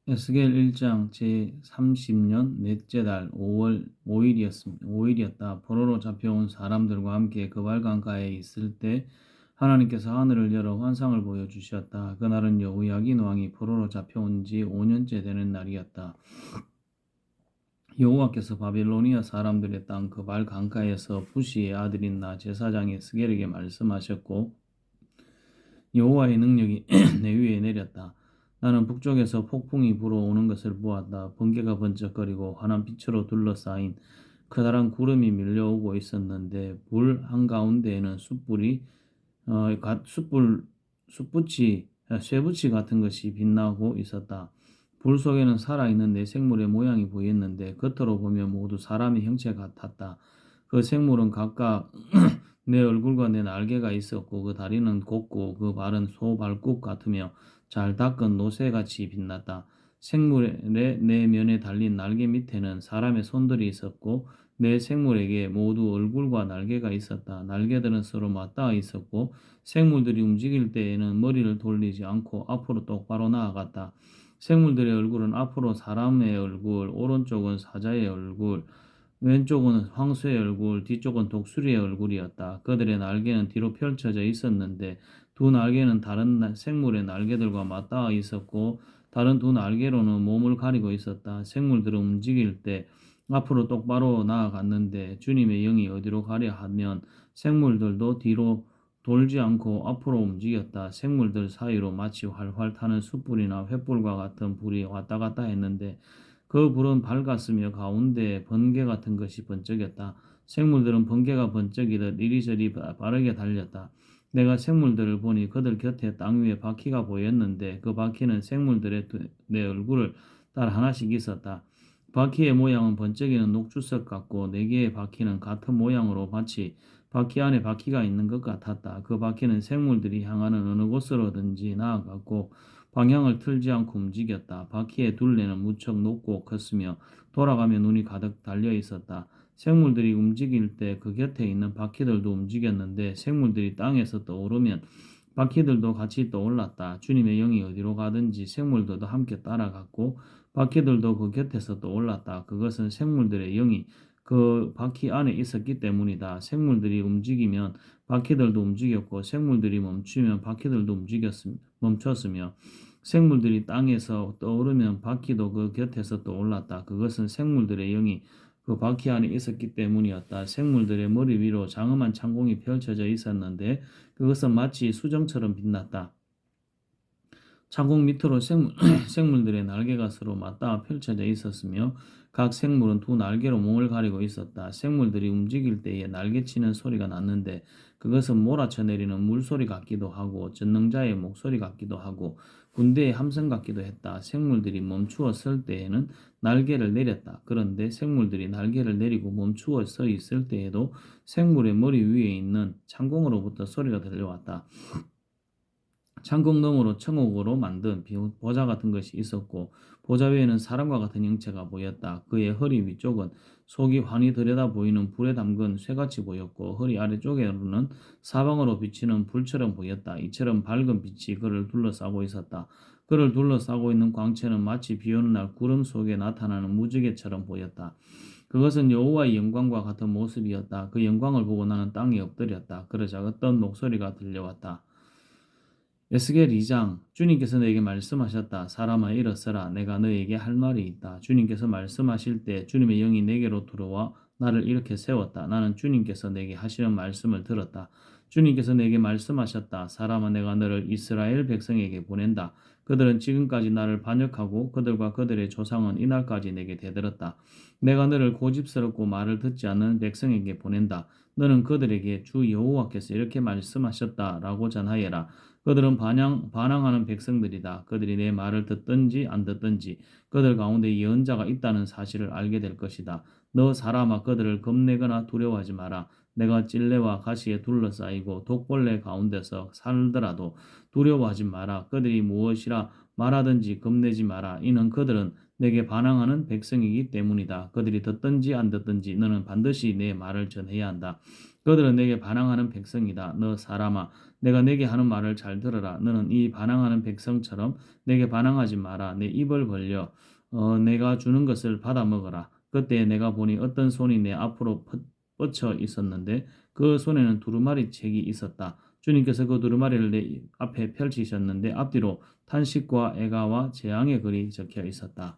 에스겔 1장 제30년 넷째 달 5월 5일이었다. 포로로 잡혀온 사람들과 함께 그발 강가에 있을 때 하나님께서 하늘을 열어 환상을 보여주셨다. 그날은 여호야긴 왕이 포로로 잡혀온 지 5년째 되는 날이었다. 여호와께서 바빌로니아 사람들의 땅 그발 강가에서 부시의 아들인 나 제사장 에스겔에게 말씀하셨고 여호와의 능력이 내 위에 내렸다. 나는 북쪽에서 폭풍이 불어오는 것을 보았다. 번개가 번쩍거리고 환한 빛으로 둘러싸인 커다란 구름이 밀려오고 있었는데 불 한가운데에는 숯불이 쇠붙이 같은 것이 빛나고 있었다. 불 속에는 살아있는 네 생물의 모양이 보였는데 겉으로 보면 모두 사람의 형체 같았다. 그 생물은 각각 내 얼굴과 내 날개가 있었고 그 다리는 곱고 그 발은 소 발굽 같으며 잘 닦은 노새같이 빛났다. 생물의 네 면에 달린 날개 밑에는 사람의 손들이 있었고 네 생물에게 모두 얼굴과 날개가 있었다. 날개들은 서로 맞닿아 있었고 생물들이 움직일 때에는 머리를 돌리지 않고 앞으로 똑바로 나아갔다. 생물들의 얼굴은 앞으로 사람의 얼굴, 오른쪽은 사자의 얼굴, 왼쪽은 황소의 얼굴, 뒤쪽은 독수리의 얼굴이었다. 그들의 날개는 뒤로 펼쳐져 있었는데 두 날개는 다른 생물의 날개들과 맞닿아 있었고 다른 두 날개로는 몸을 가리고 있었다. 생물들은 움직일 때 앞으로 똑바로 나아갔는데 주님의 영이 어디로 가려 하면 생물들도 뒤로 돌지 않고 앞으로 움직였다. 생물들 사이로 마치 활활 타는 숯불이나 횃불과 같은 불이 왔다 갔다 했는데 그 불은 밝았으며 가운데에 번개 같은 것이 번쩍였다. 생물들은 번개가 번쩍이듯 이리저리 빠르게 달렸다. 내가 생물들을 보니 그들 곁에 땅 위에 바퀴가 보였는데 그 바퀴는 생물들의 내 얼굴을 따라 하나씩 있었다. 바퀴의 모양은 번쩍이는 녹주석 같고 네 개의 바퀴는 같은 모양으로 마치 바퀴 안에 바퀴가 있는 것 같았다. 그 바퀴는 생물들이 향하는 어느 곳으로든지 나아갔고 방향을 틀지 않고 움직였다. 바퀴의 둘레는 무척 높고 컸으며 돌아가며 눈이 가득 달려 있었다. 생물들이 움직일 때 그 곁에 있는 바퀴들도 움직였는데 생물들이 땅에서 떠오르면 바퀴들도 같이 떠올랐다. 주님의 영이 어디로 가든지 생물들도 함께 따라갔고 바퀴들도 그 곁에서 떠올랐다. 그것은 생물들의 영이 그 바퀴 안에 있었기 때문이다. 생물들이 움직이면 바퀴들도 움직였고 생물들이 멈추면 바퀴들도 멈췄으며 생물들이 땅에서 떠오르면 바퀴도 그 곁에서 떠올랐다. 그것은 생물들의 영이 그 바퀴 안에 있었기 때문이었다. 생물들의 머리 위로 장엄한 창공이 펼쳐져 있었는데 그것은 마치 수정처럼 빛났다. 창공 밑으로 생물들의 날개가 서로 맞닿아 펼쳐져 있었으며 각 생물은 두 날개로 몸을 가리고 있었다. 생물들이 움직일 때에 날개치는 소리가 났는데 그것은 몰아쳐 내리는 물소리 같기도 하고 전능자의 목소리 같기도 하고 군대의 함성 같기도 했다. 생물들이 멈추어 설 때에는 날개를 내렸다. 그런데 생물들이 날개를 내리고 멈추어 서 있을 때에도 생물의 머리 위에 있는 창공으로부터 소리가 들려왔다. 창공 너머로 청옥으로 만든 보좌 같은 것이 있었고 보좌 위에는 사람과 같은 형체가 보였다. 그의 허리 위쪽은 속이 환히 들여다 보이는 불에 담근 쇠같이 보였고 허리 아래쪽에는 사방으로 비치는 불처럼 보였다. 이처럼 밝은 빛이 그를 둘러싸고 있었다. 그를 둘러싸고 있는 광채는 마치 비오는 날 구름 속에 나타나는 무지개처럼 보였다. 그것은 여호와의 영광과 같은 모습이었다. 그 영광을 보고 나는 땅에 엎드렸다. 그러자 어떤 목소리가 들려왔다. 에스겔 2장 주님께서 내게 말씀하셨다. 사람아 일어서라. 내가 너에게 할 말이 있다. 주님께서 말씀하실 때 주님의 영이 내게로 들어와 나를 이렇게 세웠다. 나는 주님께서 내게 하시는 말씀을 들었다. 주님께서 내게 말씀하셨다. 사람아 내가 너를 이스라엘 백성에게 보낸다. 그들은 지금까지 나를 반역하고 그들과 그들의 조상은 이날까지 내게 대들었다. 내가 너를 고집스럽고 말을 듣지 않는 백성에게 보낸다. 너는 그들에게 주 여호와께서 이렇게 말씀하셨다라고 전하여라. 그들은 반항하는 백성들이다. 그들이 내 말을 듣든지 안 듣든지 그들 가운데 예언자가 있다는 사실을 알게 될 것이다. 너 사람아 그들을 겁내거나 두려워하지 마라. 내가 찔레와 가시에 둘러싸이고 독벌레 가운데서 살더라도 두려워하지 마라. 그들이 무엇이라 말하든지 겁내지 마라. 이는 그들은 내게 반항하는 백성이기 때문이다. 그들이 듣든지 안 듣든지 너는 반드시 내 말을 전해야 한다. 그들은 내게 반항하는 백성이다. 너 사람아, 내가 내게 하는 말을 잘 들어라. 너는 이 반항하는 백성처럼 내게 반항하지 마라. 내 입을 벌려 내가 주는 것을 받아 먹어라. 그때 내가 보니 어떤 손이 내 앞으로 뻗쳐 있었는데 그 손에는 두루마리 책이 있었다. 주님께서 그 두루마리를 내 앞에 펼치셨는데 앞뒤로 탄식과 애가와 재앙의 글이 적혀 있었다.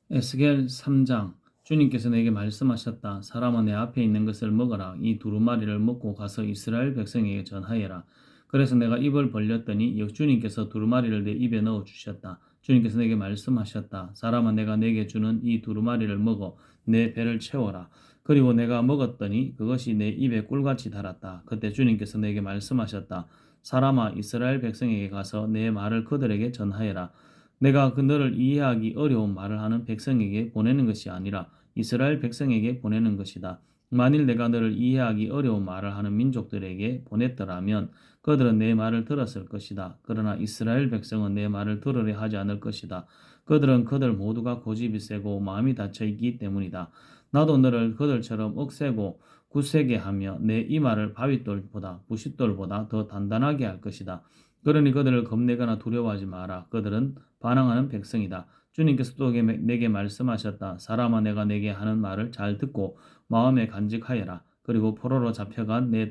에스겔 3장. 주님께서 내게 말씀하셨다. 사람아, 내 앞에 있는 것을 먹어라. 이 두루마리를 먹고 가서 이스라엘 백성에게 전하여라. 그래서 내가 입을 벌렸더니 주님께서 두루마리를 내 입에 넣어 주셨다. 주님께서 내게 말씀하셨다. 사람아, 내가 내게 주는 이 두루마리를 먹어 내 배를 채워라. 그리고 내가 먹었더니 그것이 내 입에 꿀같이 달았다. 그때 주님께서 내게 말씀하셨다. 사람아, 이스라엘 백성에게 가서 내 말을 그들에게 전하여라. 내가 그 너를 이해하기 어려운 말을 하는 백성에게 보내는 것이 아니라 이스라엘 백성에게 보내는 것이다. 만일 내가 너를 이해하기 어려운 말을 하는 민족들에게 보냈더라면 그들은 내 말을 들었을 것이다. 그러나 이스라엘 백성은 내 말을 들으려 하지 않을 것이다. 그들은 그들 모두가 고집이 세고 마음이 닫혀 있기 때문이다. 나도 너를 그들처럼 억세고 굳세게 하며 내 이 말을 바위돌보다 부싯돌보다 더 단단하게 할 것이다. 그러니 그들을 겁내거나 두려워하지 마라. 그들은 반항하는 백성이다. 주님께서 또 내게 말씀하셨다. 사람아, 내가 내게 하는 말을 잘 듣고 마음에 간직하여라. 그리고 포로로 잡혀간 내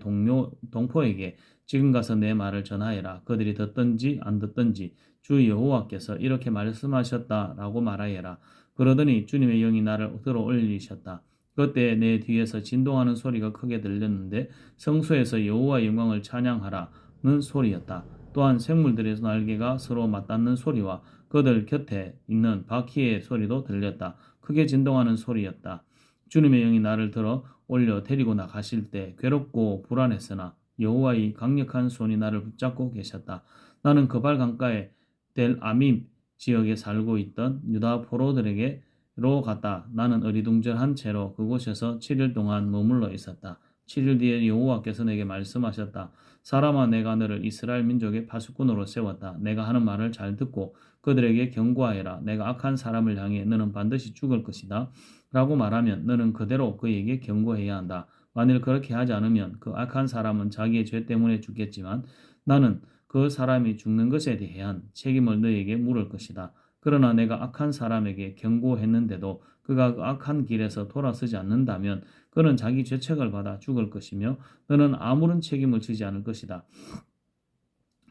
동포에게 지금 가서 내 말을 전하여라. 그들이 듣든지 안 듣든지 주 여호와께서 이렇게 말씀하셨다라고 말하여라. 그러더니 주님의 영이 나를 들어 올리셨다. 그때 내 뒤에서 진동하는 소리가 크게 들렸는데 성소에서 여호와 영광을 찬양하라는 소리였다. 또한 생물들의 날개가 서로 맞닿는 소리와 그들 곁에 있는 바퀴의 소리도 들렸다. 크게 진동하는 소리였다. 주님의 영이 나를 들어 올려 데리고 나가실 때 괴롭고 불안했으나 여호와의 강력한 손이 나를 붙잡고 계셨다. 나는 그발 강가에 델 아밈 지역에 살고 있던 유다 포로들에게로 갔다. 나는 어리둥절한 채로 그곳에서 7일 동안 머물러 있었다. 7일 뒤에 여호와께서 내게 말씀하셨다. 사람아, 내가 너를 이스라엘 민족의 파수꾼으로 세웠다. 내가 하는 말을 잘 듣고 그들에게 경고하여라. 내가 악한 사람을 향해 너는 반드시 죽을 것이다. 라고 말하면 너는 그대로 그에게 경고해야 한다. 만일 그렇게 하지 않으면 그 악한 사람은 자기의 죄 때문에 죽겠지만 나는 그 사람이 죽는 것에 대한 책임을 너에게 물을 것이다. 그러나 내가 악한 사람에게 경고했는데도 그가 그 악한 길에서 돌아서지 않는다면 그는 자기 죄책을 받아 죽을 것이며 너는 아무런 책임을 지지 않을 것이다.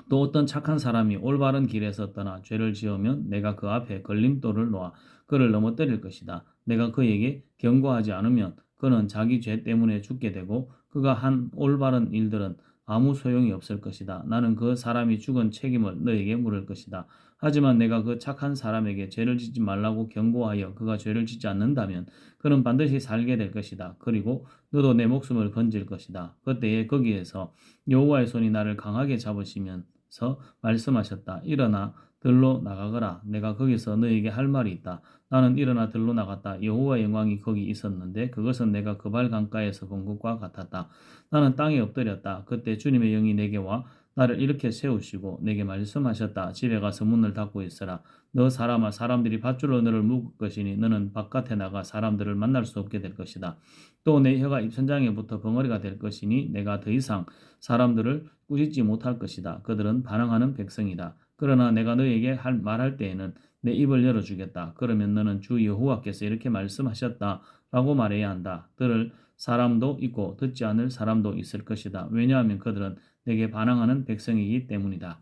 또 어떤 착한 사람이 올바른 길에서 떠나 죄를 지으면 내가 그 앞에 걸림돌을 놓아 그를 넘어뜨릴 것이다. 내가 그에게 경고하지 않으면 그는 자기 죄 때문에 죽게 되고 그가 한 올바른 일들은 아무 소용이 없을 것이다. 나는 그 사람이 죽은 책임을 너에게 물을 것이다. 하지만 내가 그 착한 사람에게 죄를 짓지 말라고 경고하여 그가 죄를 짓지 않는다면 그는 반드시 살게 될 것이다. 그리고 너도 내 목숨을 건질 것이다. 그때에 거기에서 여호와의 손이 나를 강하게 잡으시면서 말씀하셨다. 일어나 들로 나가거라. 내가 거기서 너에게 할 말이 있다. 나는 일어나 들로 나갔다. 여호와의 영광이 거기 있었는데 그것은 내가 그발 강가에서 본 것과 같았다. 나는 땅에 엎드렸다. 그때 주님의 영이 내게 와 나를 이렇게 세우시고 내게 말씀하셨다. 집에 가서 문을 닫고 있어라. 너 사람아, 사람들이 밧줄로 너를 묶을 것이니 너는 바깥에 나가 사람들을 만날 수 없게 될 것이다. 또 내 혀가 입천장에 붙어 벙어리가 될 것이니 내가 더 이상 사람들을 꾸짖지 못할 것이다. 그들은 반항하는 백성이다. 그러나 내가 너에게 말할 때에는 내 입을 열어주겠다. 그러면 너는 주 여호와께서 이렇게 말씀하셨다라고 말해야 한다. 들을 사람도 있고 듣지 않을 사람도 있을 것이다. 왜냐하면 그들은 내게 반항하는 백성이기 때문이다.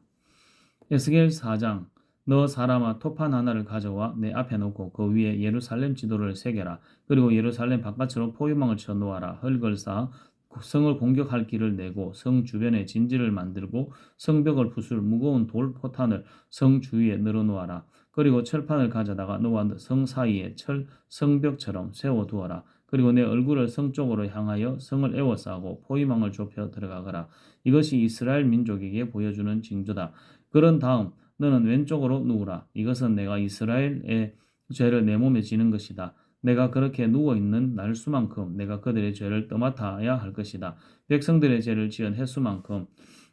에스겔 4장. 너 사람아, 토판 하나를 가져와 내 앞에 놓고 그 위에 예루살렘 지도를 새겨라. 그리고 예루살렘 바깥으로 포위망을 쳐 놓아라. 흙을 쌓아 성을 공격할 길을 내고 성 주변에 진지를 만들고 성벽을 부술 무거운 돌 포탄을 성 주위에 늘어놓아라. 그리고 철판을 가져다가 너와 성 사이에 성벽처럼 세워두어라. 그리고 내 얼굴을 성 쪽으로 향하여 성을 에워싸고 포위망을 좁혀 들어가거라. 이것이 이스라엘 민족에게 보여주는 징조다. 그런 다음 너는 왼쪽으로 누우라. 이것은 내가 이스라엘의 죄를 내 몸에 지는 것이다. 내가 그렇게 누워있는 날수만큼 내가 그들의 죄를 떠맡아야 할 것이다. 백성들의 죄를 지은 횟수만큼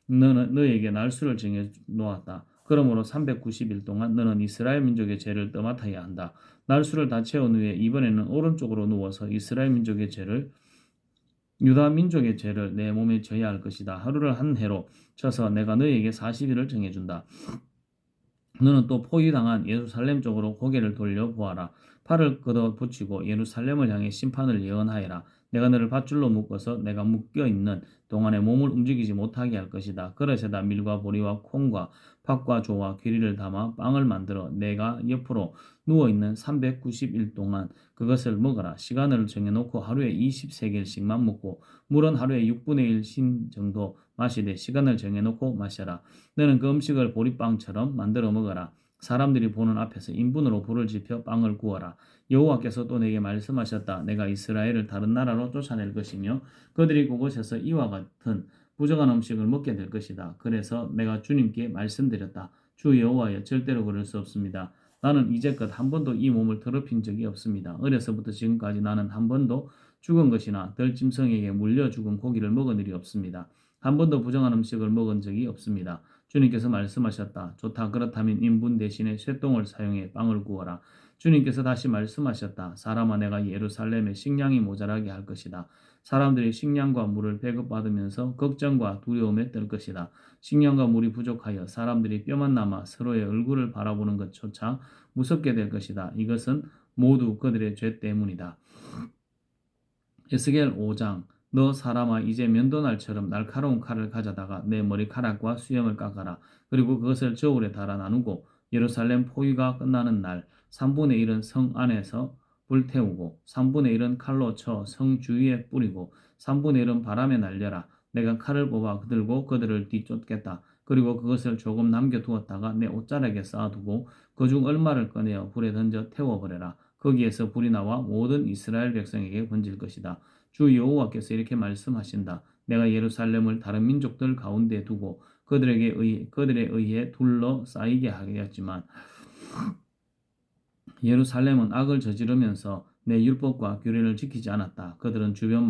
너는 너에게 날수를 정해 놓았다. 그러므로 390일 동안 너는 이스라엘 민족의 죄를 떠맡아야 한다. 날수를 다 채운 후에 이번에는 오른쪽으로 누워서 이스라엘 민족의 죄를 유다 민족의 죄를 내 몸에 져야 할 것이다. 하루를 한 해로 쳐서 내가 너에게 40일을 정해준다. 너는 또 포위당한 예루살렘 쪽으로 고개를 돌려 보아라. 팔을 걷어 붙이고 예루살렘을 향해 심판을 예언하여라. 내가 너를 밧줄로 묶어서 내가 묶여 있는 동안에 몸을 움직이지 못하게 할 것이다. 그릇에다 밀과 보리와 콩과 팥과 조와 귀리를 담아 빵을 만들어 내가 옆으로 누워 있는 390일 동안 그것을 먹어라. 시간을 정해놓고 하루에 20세겔씩만 먹고 물은 하루에 6분의 1신 정도 마시되 시간을 정해놓고 마셔라. 너는 그 음식을 보리빵처럼 만들어 먹어라. 사람들이 보는 앞에서 인분으로 불을 지펴 빵을 구워라. 여호와께서 또 내게 말씀하셨다. 내가 이스라엘을 다른 나라로 쫓아낼 것이며 그들이 그곳에서 이와 같은 부정한 음식을 먹게 될 것이다. 그래서 내가 주님께 말씀드렸다. 주 여호와여, 절대로 그럴 수 없습니다. 나는 이제껏 한 번도 이 몸을 더럽힌 적이 없습니다. 어려서부터 지금까지 나는 한 번도 죽은 것이나 들짐승에게 물려 죽은 고기를 먹은 일이 없습니다. 한 번도 부정한 음식을 먹은 적이 없습니다. 주님께서 말씀하셨다. 좋다. 그렇다면 인분 대신에 쇠똥을 사용해 빵을 구워라. 주님께서 다시 말씀하셨다. 사람아, 내가 예루살렘에 식량이 모자라게 할 것이다. 사람들이 식량과 물을 배급받으면서 걱정과 두려움에 떨 것이다. 식량과 물이 부족하여 사람들이 뼈만 남아 서로의 얼굴을 바라보는 것조차 무섭게 될 것이다. 이것은 모두 그들의 죄 때문이다. 에스겔 5장. 너 사람아, 이제 면도날처럼 날카로운 칼을 가져다가 내 머리카락과 수염을 깎아라. 그리고 그것을 저울에 달아 나누고 예루살렘 포위가 끝나는 날 3분의 1은 성 안에서 불태우고 3분의 1은 칼로 쳐 성 주위에 뿌리고 3분의 1은 바람에 날려라. 내가 칼을 뽑아 들고 그들을 뒤쫓겠다. 그리고 그것을 조금 남겨두었다가 내 옷자락에 쌓아두고 그중 얼마를 꺼내어 불에 던져 태워버려라. 거기에서 불이 나와 모든 이스라엘 백성에게 번질 것이다. 주 여호와께서 이렇게 말씀하신다. 내가 예루살렘을 다른 민족들 가운데 두고 그들에 의해 둘러싸이게 하겠지만 예루살렘은 악을 저지르면서 내 율법과 규례를 지키지 않았다. 그들은 주변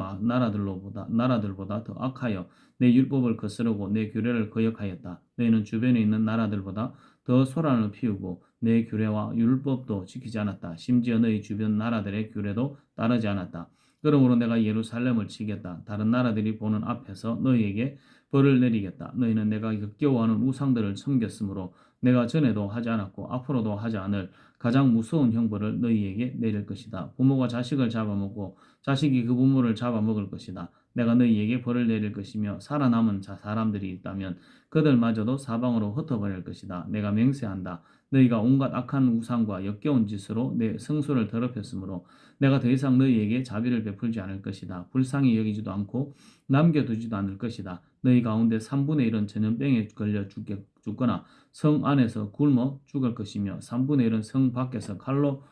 나라들보다 더 악하여 내 율법을 거스르고 내 규례를 거역하였다. 너희는 주변에 있는 나라들보다 더 소란을 피우고 내 규례와 율법도 지키지 않았다. 심지어 너희 주변 나라들의 규례도 따르지 않았다. 그러므로 내가 예루살렘을 치겠다. 다른 나라들이 보는 앞에서 너희에게 벌을 내리겠다. 너희는 내가 역겨워하는 우상들을 섬겼으므로 내가 전에도 하지 않았고 앞으로도 하지 않을 가장 무서운 형벌을 너희에게 내릴 것이다. 부모가 자식을 잡아먹고 자식이 그 부모를 잡아먹을 것이다. 내가 너희에게 벌을 내릴 것이며 살아남은 사람들이 있다면 그들마저도 사방으로 흩어버릴 것이다. 내가 맹세한다. 너희가 온갖 악한 우상과 역겨운 짓으로 내 성소를 더럽혔으므로 내가 더 이상 너희에게 자비를 베풀지 않을 것이다. 불쌍히 여기지도 않고 남겨두지도 않을 것이다. 너희 가운데 3분의 1은 전염병에 걸려 죽거나 성 안에서 굶어 죽을 것이며 3분의 1은 성 밖에서 칼로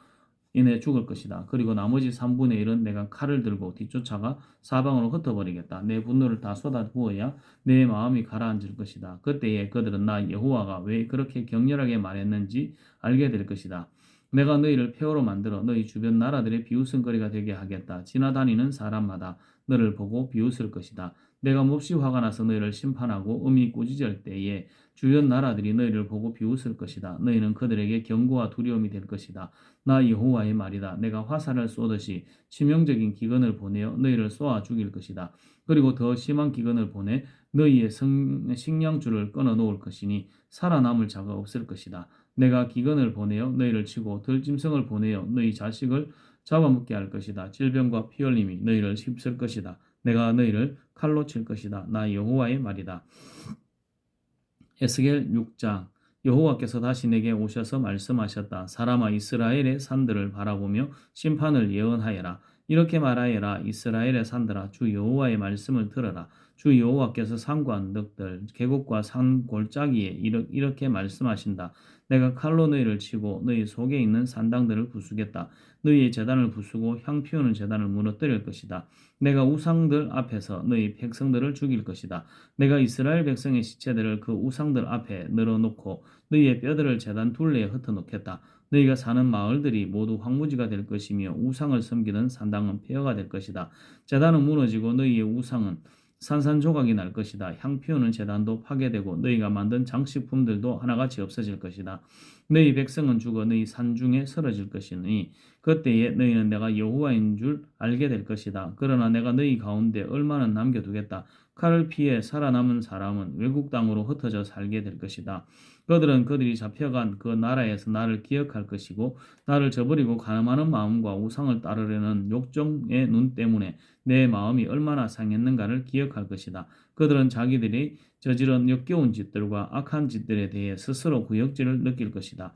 인해 죽을 것이다. 그리고 나머지 3분의 1은 내가 칼을 들고 뒤쫓아가 사방으로 흩어버리겠다. 내 분노를 다 쏟아부어야 내 마음이 가라앉을 것이다. 그때에 그들은 나 여호와가 왜 그렇게 격렬하게 말했는지 알게 될 것이다. 내가 너희를 폐허로 만들어 너희 주변 나라들의 비웃음거리가 되게 하겠다. 지나다니는 사람마다 너를 보고 비웃을 것이다. 내가 몹시 화가 나서 너희를 심판하고 음이 꾸짖을 때에 주변 나라들이 너희를 보고 비웃을 것이다. 너희는 그들에게 경고와 두려움이 될 것이다. 나 여호와의 말이다. 내가 화살을 쏘듯이 치명적인 기근을 보내어 너희를 쏘아 죽일 것이다. 그리고 더 심한 기근을 보내 너희의 식량줄을 끊어 놓을 것이니 살아남을 자가 없을 것이다. 내가 기근을 보내어 너희를 치고 들짐승을 보내어 너희 자식을 잡아먹게 할 것이다. 질병과 피흘림이 너희를 휩쓸 것이다. 내가 너희를 칼로 칠 것이다. 나 여호와의 말이다. 에스겔 6장. 여호와께서 다시 내게 오셔서 말씀하셨다. 사람아, 이스라엘의 산들을 바라보며 심판을 예언하여라. 이렇게 말하여라. 이스라엘의 산들아, 주 여호와의 말씀을 들어라. 주 여호와께서 산과 언덕들, 계곡과 산 골짜기에 이렇게 말씀하신다. 내가 칼로 너희를 치고 너희 속에 있는 산당들을 부수겠다. 너희의 제단을 부수고 향 피우는 제단을 무너뜨릴 것이다. 내가 우상들 앞에서 너희 백성들을 죽일 것이다. 내가 이스라엘 백성의 시체들을 그 우상들 앞에 늘어놓고 너희의 뼈들을 제단 둘레에 흩어놓겠다. 너희가 사는 마을들이 모두 황무지가 될 것이며 우상을 섬기는 산당은 폐허가 될 것이다. 제단은 무너지고 너희의 우상은 산산조각이 날 것이다. 향 피우는 제단도 파괴되고 너희가 만든 장식품들도 하나같이 없어질 것이다. 너희 백성은 죽어 너희 산중에 쓰러질 것이니 그때에 너희는 내가 여호와인 줄 알게 될 것이다. 그러나 내가 너희 가운데 얼마나 남겨두겠다. 칼을 피해 살아남은 사람은 외국 땅으로 흩어져 살게 될 것이다. 그들은 그들이 잡혀간 그 나라에서 나를 기억할 것이고 나를 저버리고 가늠하는 마음과 우상을 따르려는 욕정의 눈 때문에 내 마음이 얼마나 상했는가를 기억할 것이다. 그들은 자기들이 저지른 역겨운 짓들과 악한 짓들에 대해 스스로 구역질을 느낄 것이다.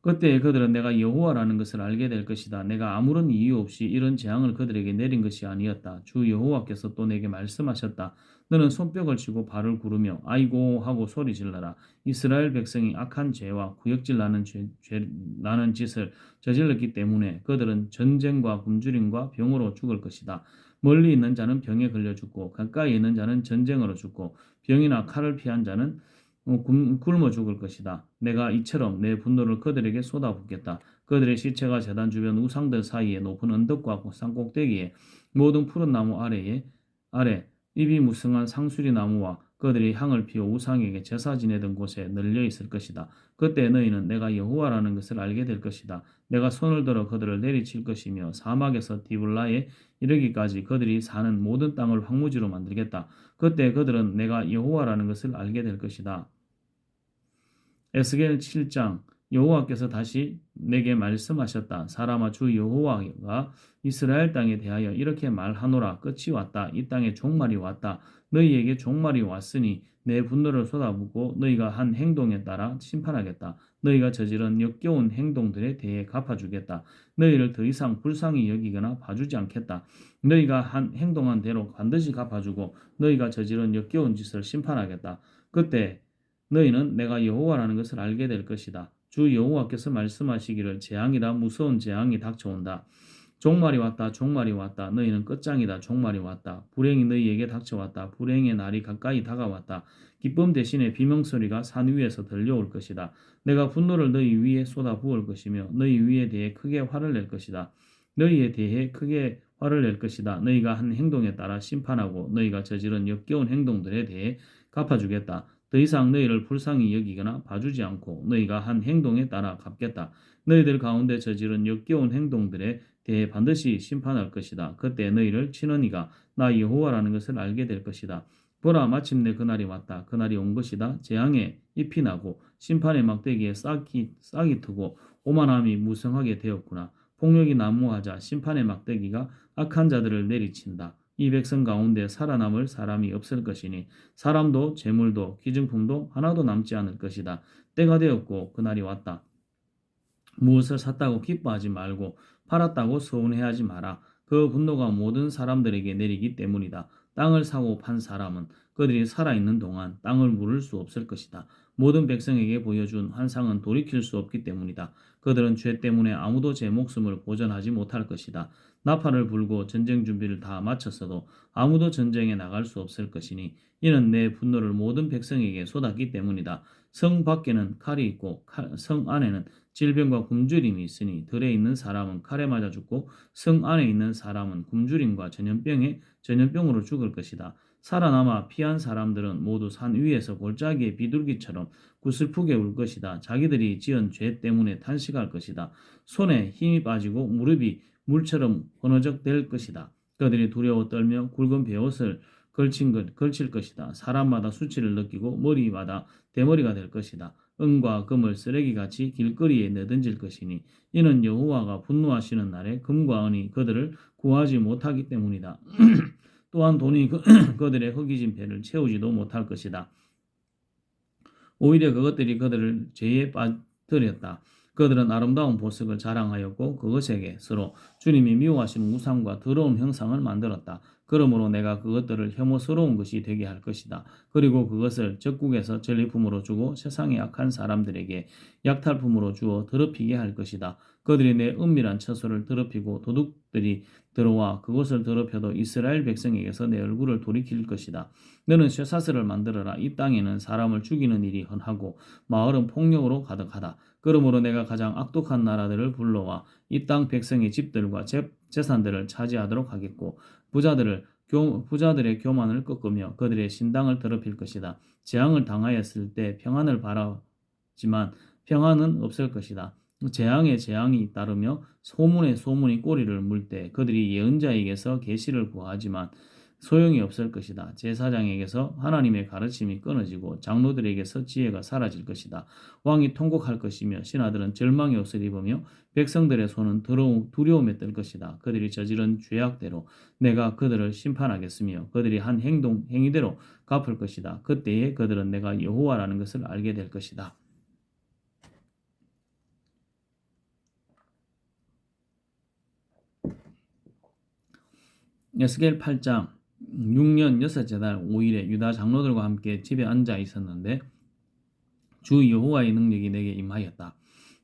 그때 그들은 내가 여호와라는 것을 알게 될 것이다. 내가 아무런 이유 없이 이런 재앙을 그들에게 내린 것이 아니었다. 주 여호와께서 또 내게 말씀하셨다. 너는 손뼉을 치고 발을 구르며 아이고 하고 소리 질러라. 이스라엘 백성이 악한 죄와 구역질 나는 짓을 저질렀기 때문에 그들은 전쟁과 굶주림과 병으로 죽을 것이다. 멀리 있는 자는 병에 걸려 죽고 가까이 있는 자는 전쟁으로 죽고 병이나 칼을 피한 자는 굶어 죽을 것이다. 내가 이처럼 내 분노를 그들에게 쏟아붓겠다. 그들의 시체가 제단 주변 우상들 사이에 높은 언덕과 산꼭대기에 모든 푸른 나무 아래 입이 무성한 상수리 나무와 그들이 향을 피워 우상에게 제사 지내던 곳에 널려 있을 것이다. 그때 너희는 내가 여호와라는 것을 알게 될 것이다. 내가 손을 들어 그들을 내리칠 것이며 사막에서 디블라에 이르기까지 그들이 사는 모든 땅을 황무지로 만들겠다. 그때 그들은 내가 여호와라는 것을 알게 될 것이다. 에스겔 7장. 여호와께서 다시 내게 말씀하셨다. 사람아, 주 여호와가 이스라엘 땅에 대하여 이렇게 말하노라. 끝이 왔다. 이 땅에 종말이 왔다. 너희에게 종말이 왔으니 내 분노를 쏟아붓고 너희가 한 행동에 따라 심판하겠다. 너희가 저지른 역겨운 행동들에 대해 갚아주겠다. 너희를 더 이상 불쌍히 여기거나 봐주지 않겠다. 너희가 행동한 대로 반드시 갚아주고 너희가 저지른 역겨운 짓을 심판하겠다. 그때 너희는 내가 여호와라는 것을 알게 될 것이다. 주 여호와께서 말씀하시기를 재앙이다. 무서운 재앙이 닥쳐온다. 종말이 왔다. 종말이 왔다. 너희는 끝장이다. 종말이 왔다. 불행이 너희에게 닥쳐왔다. 불행의 날이 가까이 다가왔다. 기쁨 대신에 비명소리가 산 위에서 들려올 것이다. 내가 분노를 너희 위에 쏟아 부을 것이며 너희 위에 대해 크게 화를 낼 것이다. 너희에 대해 크게 화를 낼 것이다. 너희가 한 행동에 따라 심판하고 너희가 저지른 역겨운 행동들에 대해 갚아주겠다. 더 이상 너희를 불쌍히 여기거나 봐주지 않고 너희가 한 행동에 따라 갚겠다. 너희들 가운데 저지른 역겨운 행동들에 대해 반드시 심판할 것이다. 그때 너희를 치는 이가 나 여호와라는 것을 알게 될 것이다. 보라, 마침내 그날이 왔다. 그날이 온 것이다. 재앙에 잎이 나고 심판의 막대기에 싹이 트고 오만함이 무성하게 되었구나. 폭력이 난무하자 심판의 막대기가 악한 자들을 내리친다. 이 백성 가운데 살아남을 사람이 없을 것이니 사람도 재물도 기증품도 하나도 남지 않을 것이다. 때가 되었고 그날이 왔다. 무엇을 샀다고 기뻐하지 말고 팔았다고 서운해하지 마라. 그 분노가 모든 사람들에게 내리기 때문이다. 땅을 사고 판 사람은 그들이 살아있는 동안 땅을 물을 수 없을 것이다. 모든 백성에게 보여준 환상은 돌이킬 수 없기 때문이다. 그들은 죄 때문에 아무도 제 목숨을 보전하지 못할 것이다. 나팔을 불고 전쟁 준비를 다 마쳤어도 아무도 전쟁에 나갈 수 없을 것이니 이는 내 분노를 모든 백성에게 쏟았기 때문이다. 성 밖에는 칼이 있고 성 안에는 질병과 굶주림이 있으니 들에 있는 사람은 칼에 맞아 죽고 성 안에 있는 사람은 굶주림과 전염병으로 죽을 것이다. 살아남아 피한 사람들은 모두 산 위에서 골짜기의 비둘기처럼 구슬프게 울 것이다. 자기들이 지은 죄 때문에 탄식할 것이다. 손에 힘이 빠지고 무릎이 물처럼 헌어적될 것이다. 그들이 두려워 떨며 굵은 베옷을 걸칠 것이다. 사람마다 수치를 느끼고 머리마다 대머리가 될 것이다. 은과 금을 쓰레기같이 길거리에 내던질 것이니 이는 여호와가 분노하시는 날에 금과 은이 그들을 구하지 못하기 때문이다. 또한 돈이 그들의 허기진 배를 채우지도 못할 것이다. 오히려 그것들이 그들을 죄에 빠뜨렸다. 그들은 아름다운 보석을 자랑하였고 그것에게 서로 주님이 미워하시는 우상과 더러운 형상을 만들었다. 그러므로 내가 그것들을 혐오스러운 것이 되게 할 것이다. 그리고 그것을 적국에서 전리품으로 주고 세상의 악한 사람들에게 약탈품으로 주어 더럽히게 할 것이다. 그들이 내 은밀한 처소를 더럽히고 도둑들이 들어와 그것을 더럽혀도 이스라엘 백성에게서 내 얼굴을 돌이킬 것이다. 너는 쇠사슬을 만들어라. 이 땅에는 사람을 죽이는 일이 흔하고 마을은 폭력으로 가득하다. 그러므로 내가 가장 악독한 나라들을 불러와 이 땅 백성의 집들과 재산들을 차지하도록 하겠고 부자들을 부자들의 교만을 꺾으며 그들의 신당을 더럽힐 것이다. 재앙을 당하였을 때 평안을 바라지만 평안은 없을 것이다. 재앙에 재앙이 따르며 소문에 소문이 꼬리를 물 때 그들이 예언자에게서 계시를 구하지만 소용이 없을 것이다. 제사장에게서 하나님의 가르침이 끊어지고 장로들에게서 지혜가 사라질 것이다. 왕이 통곡할 것이며 신하들은 절망의 옷을 입으며 백성들의 손은 두려움에 뜰 것이다. 그들이 저지른 죄악대로 내가 그들을 심판하겠으며 그들이 한 행위대로 갚을 것이다. 그때에 그들은 내가 여호와라는 것을 알게 될 것이다. 에스겔 8장 6년 여섯째 달 5일에 유다 장로들과 함께 집에 앉아 있었는데 주 여호와의 능력이 내게 임하였다.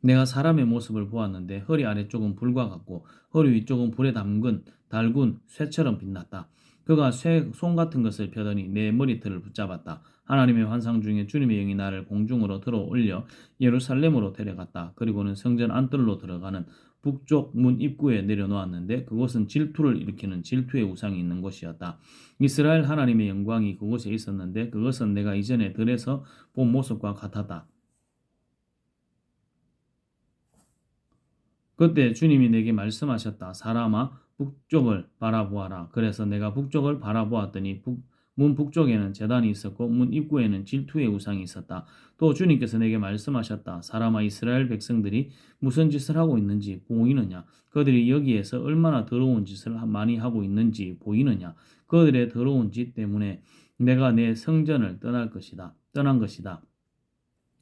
내가 사람의 모습을 보았는데 허리 아래쪽은 불과 같고 허리 위쪽은 불에 달군 쇠처럼 빛났다. 그가 쇠손 같은 것을 펴더니 내 머리털을 붙잡았다. 하나님의 환상 중에 주님의 영이 나를 공중으로 들어 올려 예루살렘으로 데려갔다. 그리고는 성전 안뜰로 들어가는 북쪽 문 입구에 내려놓았는데 그곳은 질투를 일으키는 질투의 우상이 있는 곳이었다. 이스라엘 하나님의 영광이 그곳에 있었는데 그것은 내가 이전에 들에서 본 모습과 같았다. 그때 주님이 내게 말씀하셨다. 사람아 북쪽을 바라보아라. 그래서 내가 북쪽을 바라보았더니 문 북쪽에는 제단이 있었고 문 입구에는 질투의 우상이 있었다. 또 주님께서 내게 말씀하셨다. 사람아 이스라엘 백성들이 무슨 짓을 하고 있는지 보이느냐? 그들이 여기에서 얼마나 더러운 짓을 많이 하고 있는지 보이느냐? 그들의 더러운 짓 때문에 내가 내 성전을 떠난 것이다.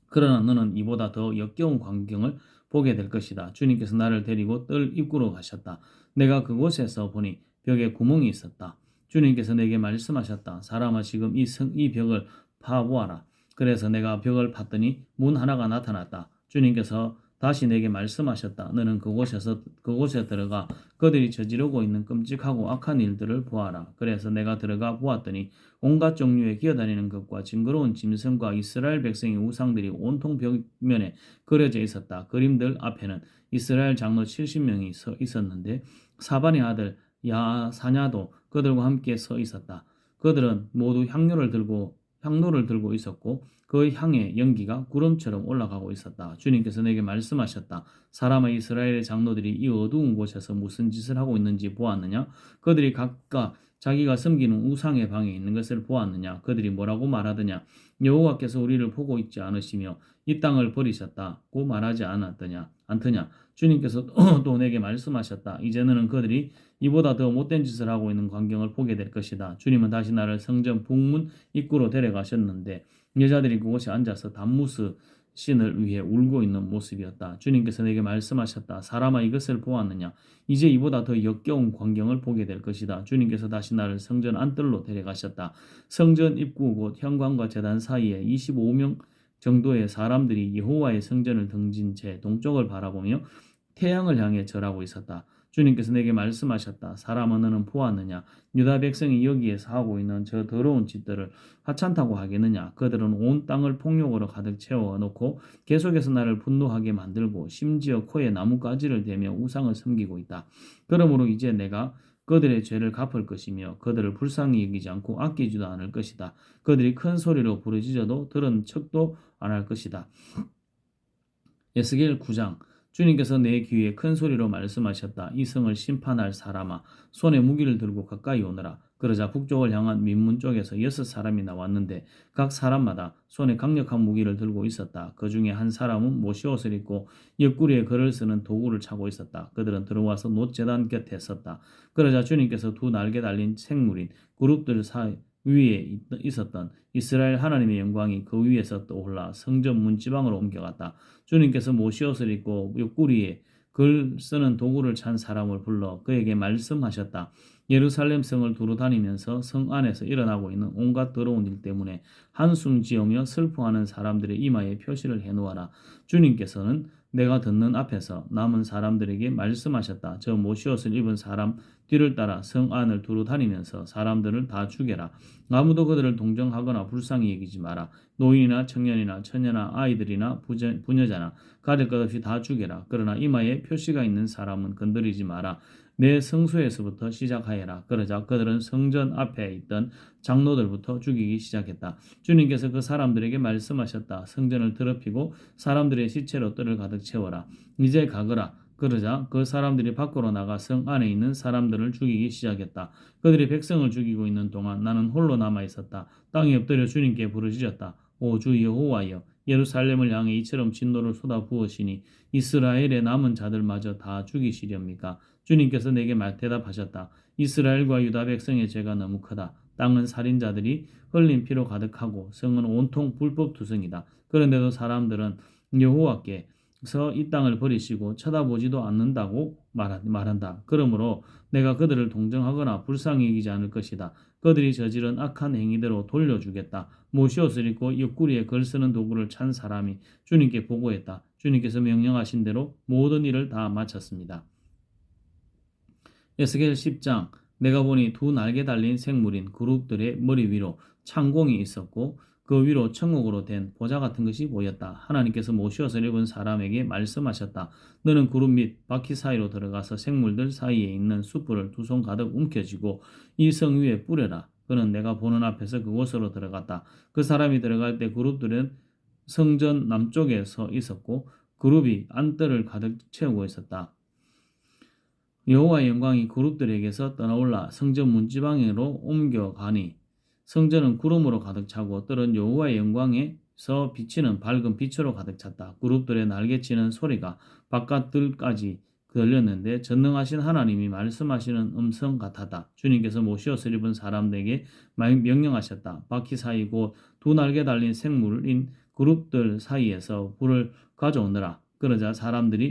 그러나 너는 이보다 더 역겨운 광경을 보게 될 것이다. 주님께서 나를 데리고 뜰 입구로 가셨다. 내가 그곳에서 보니 벽에 구멍이 있었다. 주님께서 내게 말씀하셨다. 사람아 지금 이 벽을 파보아라. 그래서 내가 벽을 팠더니 문 하나가 나타났다. 주님께서 다시 내게 말씀하셨다. 너는 그곳에 들어가 그들이 저지르고 있는 끔찍하고 악한 일들을 보아라. 그래서 내가 들어가 보았더니 온갖 종류의 기어다니는 것과 징그러운 짐승과 이스라엘 백성의 우상들이 온통 벽면에 그려져 있었다. 그림들 앞에는 이스라엘 장로 70명이 서 있었는데 사반의 아들 야사냐도 그들과 함께 서 있었다. 그들은 모두 향로를 들고 있었고 그 향의 연기가 구름처럼 올라가고 있었다. 주님께서 내게 말씀하셨다. 사람의 이스라엘의 장로들이 이 어두운 곳에서 무슨 짓을 하고 있는지 보았느냐? 그들이 각각 자기가 섬기는 우상의 방에 있는 것을 보았느냐? 그들이 뭐라고 말하더냐? 여호와께서 우리를 보고 있지 않으시며 이 땅을 버리셨다고 말하지 않더냐? 주님께서 또 내게 말씀하셨다. 이제 너는 그들이 이보다 더 못된 짓을 하고 있는 광경을 보게 될 것이다. 주님은 다시 나를 성전 북문 입구로 데려가셨는데 여자들이 그곳에 앉아서 담무스 신을 위해 울고 있는 모습이었다. 주님께서 내게 말씀하셨다. 사람아 이것을 보았느냐? 이제 이보다 더 역겨운 광경을 보게 될 것이다. 주님께서 다시 나를 성전 안뜰로 데려가셨다. 성전 입구 곧 현관과 제단 사이에 25명 정도의 사람들이 여호와의 성전을 등진 채 동쪽을 바라보며 태양을 향해 절하고 있었다. 주님께서 내게 말씀하셨다. 사람아 너는 보았느냐? 유다 백성이 여기에서 하고 있는 저 더러운 짓들을 하찮다고 하겠느냐? 그들은 온 땅을 폭력으로 가득 채워놓고 계속해서 나를 분노하게 만들고 심지어 코에 나뭇가지를 대며 우상을 섬기고 있다. 그러므로 이제 내가 그들의 죄를 갚을 것이며 그들을 불쌍히 여기지 않고 아끼지도 않을 것이다. 그들이 큰 소리로 부르짖어도 들은 척도 안 할 것이다. 에스겔 9장 주님께서 내 귀에 큰 소리로 말씀하셨다. 이 성을 심판할 사람아 손에 무기를 들고 가까이 오너라. 그러자 북쪽을 향한 민문 쪽에서 6사람이 나왔는데 각 사람마다 손에 강력한 무기를 들고 있었다. 그 중에 한 사람은 모시옷을 입고 옆구리에 글을 쓰는 도구를 차고 있었다. 그들은 들어와서 놋제단 곁에 섰다. 그러자 주님께서 두 날개 달린 생물인 그룹들 위에 있었던 이스라엘 하나님의 영광이 그 위에서 떠올라 성전 문지방으로 옮겨갔다. 주님께서 모시옷을 입고 옆구리에 글 쓰는 도구를 찬 사람을 불러 그에게 말씀하셨다. 예루살렘 성을 두루 다니면서 성 안에서 일어나고 있는 온갖 더러운 일 때문에 한숨 지으며 슬퍼하는 사람들의 이마에 표시를 해놓아라. 주님께서는 내가 듣는 앞에서 남은 사람들에게 말씀하셨다. 저 모시옷을 입은 사람 뒤를 따라 성 안을 두루 다니면서 사람들을 다 죽여라. 아무도 그들을 동정하거나 불쌍히 여기지 마라. 노인이나 청년이나 처녀나 아이들이나 부녀자나 가릴 것 없이 다 죽여라. 그러나 이마에 표시가 있는 사람은 건드리지 마라. 내 성소에서부터 시작하여라. 그러자 그들은 성전 앞에 있던 장로들부터 죽이기 시작했다. 주님께서 그 사람들에게 말씀하셨다. 성전을 더럽히고 사람들의 시체로 뜰을 가득 채워라. 이제 가거라. 그러자 그 사람들이 밖으로 나가 성 안에 있는 사람들을 죽이기 시작했다. 그들이 백성을 죽이고 있는 동안 나는 홀로 남아 있었다. 땅에 엎드려 주님께 부르짖었다. 오 주 여호와여, 예루살렘을 향해 이처럼 진노를 쏟아 부으시니 이스라엘의 남은 자들마저 다 죽이시렵니까? 주님께서 내게 대답하셨다. 이스라엘과 유다 백성의 죄가 너무 크다. 땅은 살인자들이 흘린 피로 가득하고 성은 온통 불법 투성이다. 그런데도 사람들은 여호와께서 이 땅을 버리시고 쳐다보지도 않는다고 말한다. 그러므로 내가 그들을 동정하거나 불쌍히 여기지 않을 것이다. 그들이 저지른 악한 행위대로 돌려주겠다. 못이옷을 입고 옆구리에 걸 쓰는 도구를 찬 사람이 주님께 보고했다. 주님께서 명령하신 대로 모든 일을 다 마쳤습니다. 에스겔 10장. 내가 보니 두 날개 달린 생물인 그룹들의 머리 위로 창공이 있었고 그 위로 천국으로 된 보좌 같은 것이 보였다. 하나님께서 모시옷을 입은 사람에게 말씀하셨다. 너는 그룹 및 바퀴 사이로 들어가서 생물들 사이에 있는 숯불을 두 손 가득 움켜쥐고 이 성 위에 뿌려라. 그는 내가 보는 앞에서 그곳으로 들어갔다. 그 사람이 들어갈 때 그룹들은 성전 남쪽에 서 있었고 그룹이 안뜰을 가득 채우고 있었다. 여호와의 영광이 그룹들에게서 떠나올라 성전 문지방으로 옮겨가니 성전은 구름으로 가득 차고 뜰은 여호와의 영광에서 비치는 밝은 빛으로 가득 찼다. 그룹들의 날개치는 소리가 바깥 뜰까지 들렸는데 전능하신 하나님이 말씀하시는 음성 같았다. 주님께서 모시옷을 입은 사람들에게 명령하셨다. 바퀴 사이 곧 두 날개 달린 생물인 그룹들 사이에서 불을 가져오너라. 그러자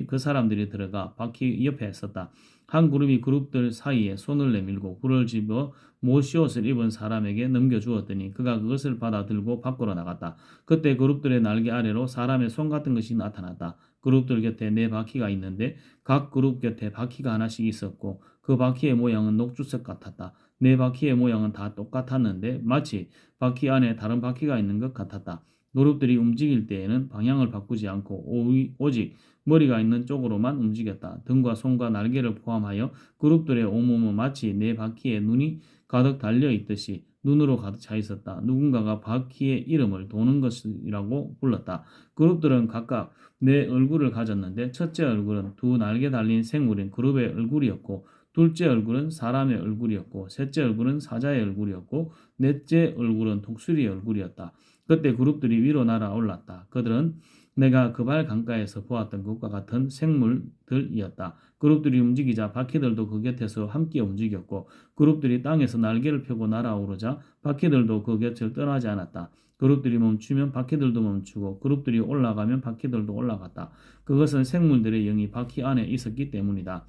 그 사람들이 들어가 바퀴 옆에 섰다. 한 그룹이 그룹들 사이에 손을 내밀고 불을 집어 못이옷을 입은 사람에게 넘겨주었더니 그가 그것을 받아 들고 밖으로 나갔다. 그때 그룹들의 날개 아래로 사람의 손 같은 것이 나타났다. 그룹들 곁에 네 바퀴가 있는데 각 그룹 곁에 바퀴가 하나씩 있었고 그 바퀴의 모양은 녹주색 같았다. 네 바퀴의 모양은 다 똑같았는데 마치 바퀴 안에 다른 바퀴가 있는 것 같았다. 그룹들이 움직일 때에는 방향을 바꾸지 않고 오직 머리가 있는 쪽으로만 움직였다. 등과 손과 날개를 포함하여 그룹들의 온몸은 마치 네 바퀴에 눈이 가득 달려 있듯이 눈으로 가득 차 있었다. 누군가가 바퀴의 이름을 도는 것이라고 불렀다. 그룹들은 각각 네 얼굴을 가졌는데 첫째 얼굴은 두 날개 달린 생물인 그룹의 얼굴이었고 둘째 얼굴은 사람의 얼굴이었고 셋째 얼굴은 사자의 얼굴이었고 넷째 얼굴은 독수리의 얼굴이었다. 그때 그룹들이 위로 날아올랐다. 그들은 내가 그발 강가에서 보았던 것과 같은 생물들이었다. 그룹들이 움직이자 바퀴들도 그 곁에서 함께 움직였고 그룹들이 땅에서 날개를 펴고 날아오르자 바퀴들도 그 곁을 떠나지 않았다. 그룹들이 멈추면 바퀴들도 멈추고 그룹들이 올라가면 바퀴들도 올라갔다. 그것은 생물들의 영이 바퀴 안에 있었기 때문이었다.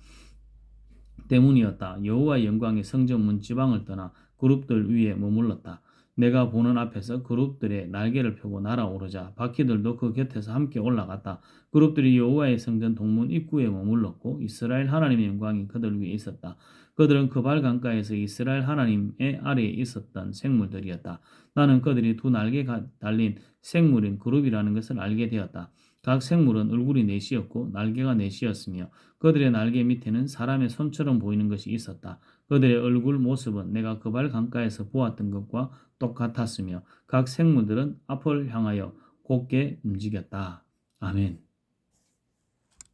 여호와의 영광이 성전 문지방을 떠나 그룹들 위에 머물렀다. 내가 보는 앞에서 그룹들의 날개를 펴고 날아오르자 바퀴들도 그 곁에서 함께 올라갔다. 그룹들이 여호와의 성전 동문 입구에 머물렀고 이스라엘 하나님의 영광이 그들 위에 있었다. 그들은 그발 강가에서 이스라엘 하나님의 아래에 있었던 생물들이었다. 나는 그들이 두 날개가 달린 생물인 그룹이라는 것을 알게 되었다. 각 생물은 얼굴이 넷이었고 날개가 넷이었으며 그들의 날개 밑에는 사람의 손처럼 보이는 것이 있었다. 그들의 얼굴 모습은 내가 그발 강가에서 보았던 것과 똑같았으며 각 생물들은 앞을 향하여 곧게 움직였다. 아멘.